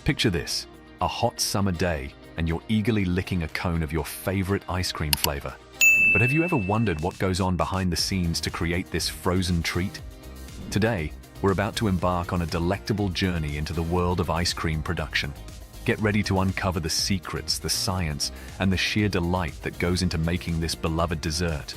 Picture this, a hot summer day, and you're eagerly licking a cone of your favorite ice cream flavor. But have you ever wondered what goes on behind the scenes to create this frozen treat? Today, we're about to embark on a delectable journey into the world of ice cream production. Get ready to uncover the secrets, the science, and the sheer delight that goes into making this beloved dessert.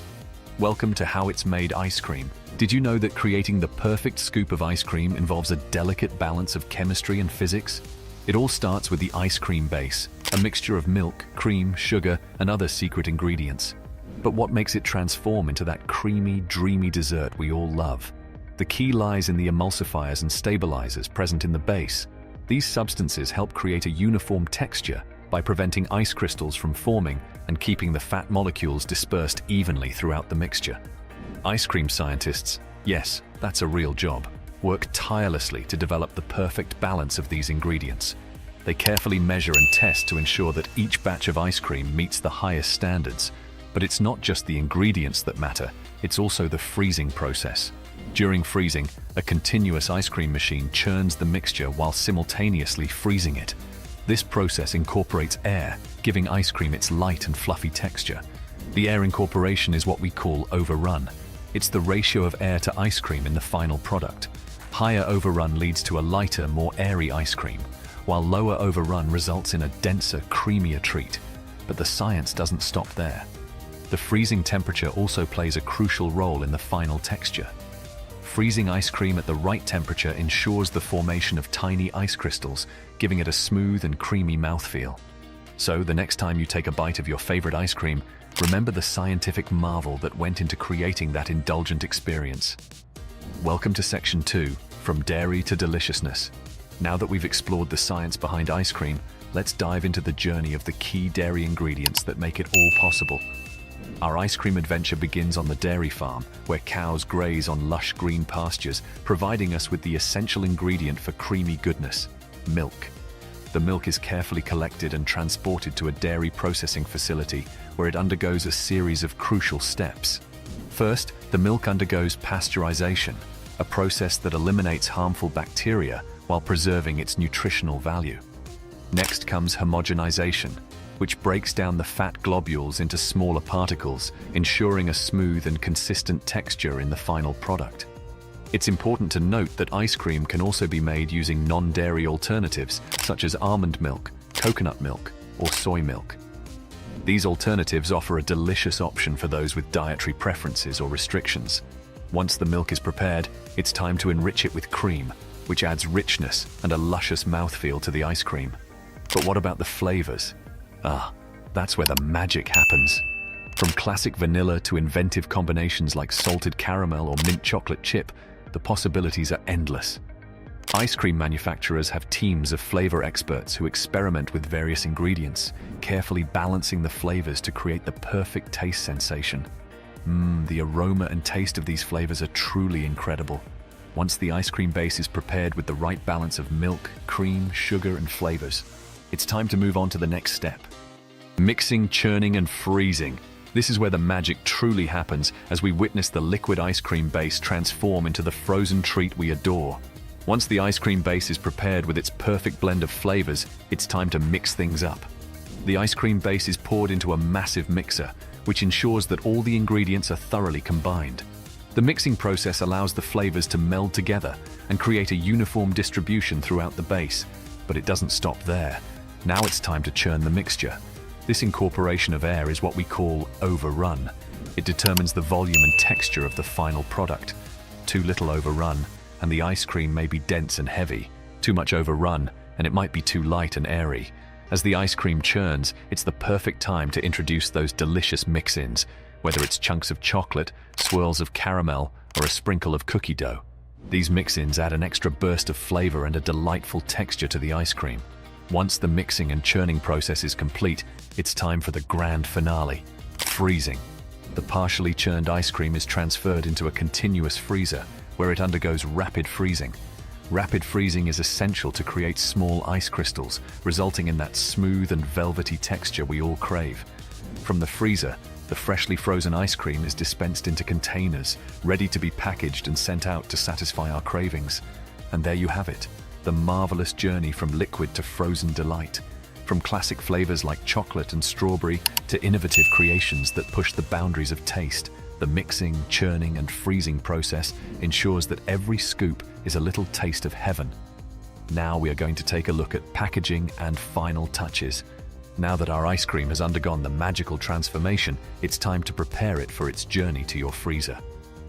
Welcome to How It's Made Ice Cream. Did you know that creating the perfect scoop of ice cream involves a delicate balance of chemistry and physics? It all starts with the ice cream base, a mixture of milk, cream, sugar, and other secret ingredients. But what makes it transform into that creamy, dreamy dessert we all love? The key lies in the emulsifiers and stabilizers present in the base. These substances help create a uniform texture by preventing ice crystals from forming and keeping the fat molecules dispersed evenly throughout the mixture. Ice cream scientists, yes, that's a real job, work tirelessly to develop the perfect balance of these ingredients. They carefully measure and test to ensure that each batch of ice cream meets the highest standards. But it's not just the ingredients that matter, it's also the freezing process. During freezing, a continuous ice cream machine churns the mixture while simultaneously freezing it. This process incorporates air, giving ice cream its light and fluffy texture. The air incorporation is what we call overrun. It's the ratio of air to ice cream in the final product. Higher overrun leads to a lighter, more airy ice cream, while lower overrun results in a denser, creamier treat. But the science doesn't stop there. The freezing temperature also plays a crucial role in the final texture. Freezing ice cream at the right temperature ensures the formation of tiny ice crystals, giving it a smooth and creamy mouthfeel. So, the next time you take a bite of your favorite ice cream, remember the scientific marvel that went into creating that indulgent experience. Welcome to Section 2, From Dairy to Deliciousness. Now that we've explored the science behind ice cream, let's dive into the journey of the key dairy ingredients that make it all possible. Our ice cream adventure begins on the dairy farm, where cows graze on lush green pastures, providing us with the essential ingredient for creamy goodness: milk. The milk is carefully collected and transported to a dairy processing facility, where it undergoes a series of crucial steps. First, the milk undergoes pasteurization, a process that eliminates harmful bacteria while preserving its nutritional value. Next comes homogenization, which breaks down the fat globules into smaller particles, ensuring a smooth and consistent texture in the final product. It's important to note that ice cream can also be made using non-dairy alternatives, such as almond milk, coconut milk, or soy milk. These alternatives offer a delicious option for those with dietary preferences or restrictions. Once the milk is prepared, it's time to enrich it with cream, which adds richness and a luscious mouthfeel to the ice cream. But what about the flavors? That's where the magic happens. From classic vanilla to inventive combinations like salted caramel or mint chocolate chip, the possibilities are endless. Ice cream manufacturers have teams of flavor experts who experiment with various ingredients, carefully balancing the flavors to create the perfect taste sensation. The aroma and taste of these flavors are truly incredible. Once the ice cream base is prepared with the right balance of milk, cream, sugar, and flavors, it's time to move on to the next step. Mixing, churning, and freezing. This is where the magic truly happens as we witness the liquid ice cream base transform into the frozen treat we adore. Once the ice cream base is prepared with its perfect blend of flavors, it's time to mix things up. The ice cream base is poured into a massive mixer, which ensures that all the ingredients are thoroughly combined. The mixing process allows the flavors to meld together and create a uniform distribution throughout the base. But it doesn't stop there. Now it's time to churn the mixture. This incorporation of air is what we call overrun. It determines the volume and texture of the final product. Too little overrun, and the ice cream may be dense and heavy. Too much overrun, and it might be too light and airy. As the ice cream churns, it's the perfect time to introduce those delicious mix-ins, whether it's chunks of chocolate, swirls of caramel, or a sprinkle of cookie dough. These mix-ins add an extra burst of flavor and a delightful texture to the ice cream. Once the mixing and churning process is complete, it's time for the grand finale: freezing. The partially churned ice cream is transferred into a continuous freezer, where it undergoes rapid freezing. Rapid freezing is essential to create small ice crystals, resulting in that smooth and velvety texture we all crave. From the freezer, the freshly frozen ice cream is dispensed into containers, ready to be packaged and sent out to satisfy our cravings. And there you have it, the marvelous journey from liquid to frozen delight. From classic flavors like chocolate and strawberry to innovative creations that push the boundaries of taste, the mixing, churning, and freezing process ensures that every scoop is a little taste of heaven. Now we are going to take a look at packaging and final touches. Now that our ice cream has undergone the magical transformation, it's time to prepare it for its journey to your freezer.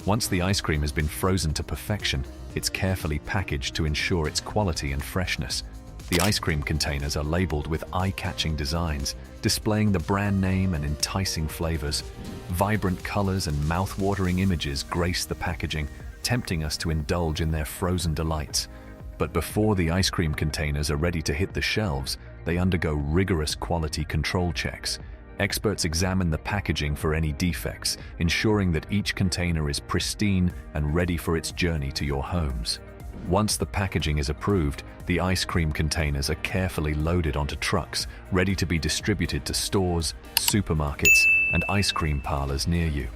Once the ice cream has been frozen to perfection, it's carefully packaged to ensure its quality and freshness. The ice cream containers are labeled with eye-catching designs, displaying the brand name and enticing flavors. Vibrant colors and mouth-watering images grace the packaging, tempting us to indulge in their frozen delights. But before the ice cream containers are ready to hit the shelves, they undergo rigorous quality control checks. Experts examine the packaging for any defects, ensuring that each container is pristine and ready for its journey to your homes. Once the packaging is approved, the ice cream containers are carefully loaded onto trucks, ready to be distributed to stores, supermarkets, and ice cream parlors near you.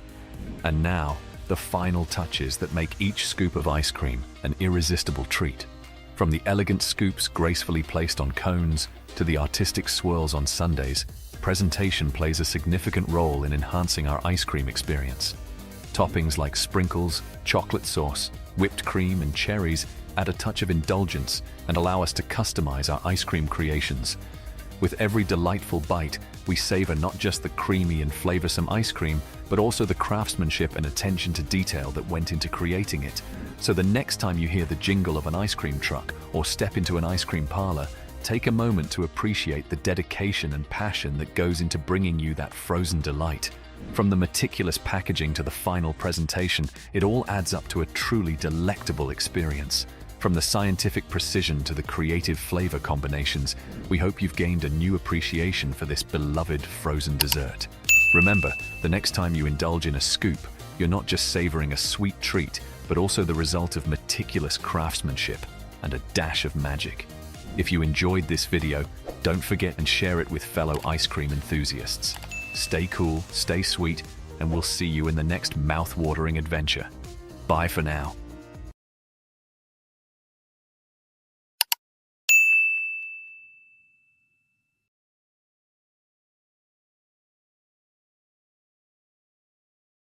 And now, the final touches that make each scoop of ice cream an irresistible treat. From the elegant scoops gracefully placed on cones to the artistic swirls on sundaes, presentation plays a significant role in enhancing our ice cream experience. Toppings like sprinkles, chocolate sauce, whipped cream, and cherries add a touch of indulgence and allow us to customize our ice cream creations. With every delightful bite, we savor not just the creamy and flavorsome ice cream, but also the craftsmanship and attention to detail that went into creating it. So the next time you hear the jingle of an ice cream truck or step into an ice cream parlor, take a moment to appreciate the dedication and passion that goes into bringing you that frozen delight. From the meticulous packaging to the final presentation, it all adds up to a truly delectable experience. From the scientific precision to the creative flavor combinations, we hope you've gained a new appreciation for this beloved frozen dessert. Remember, the next time you indulge in a scoop, you're not just savoring a sweet treat, but also the result of meticulous craftsmanship and a dash of magic. If you enjoyed this video, don't forget and share it with fellow ice cream enthusiasts. Stay cool, stay sweet, and we'll see you in the next mouth-watering adventure. Bye for now.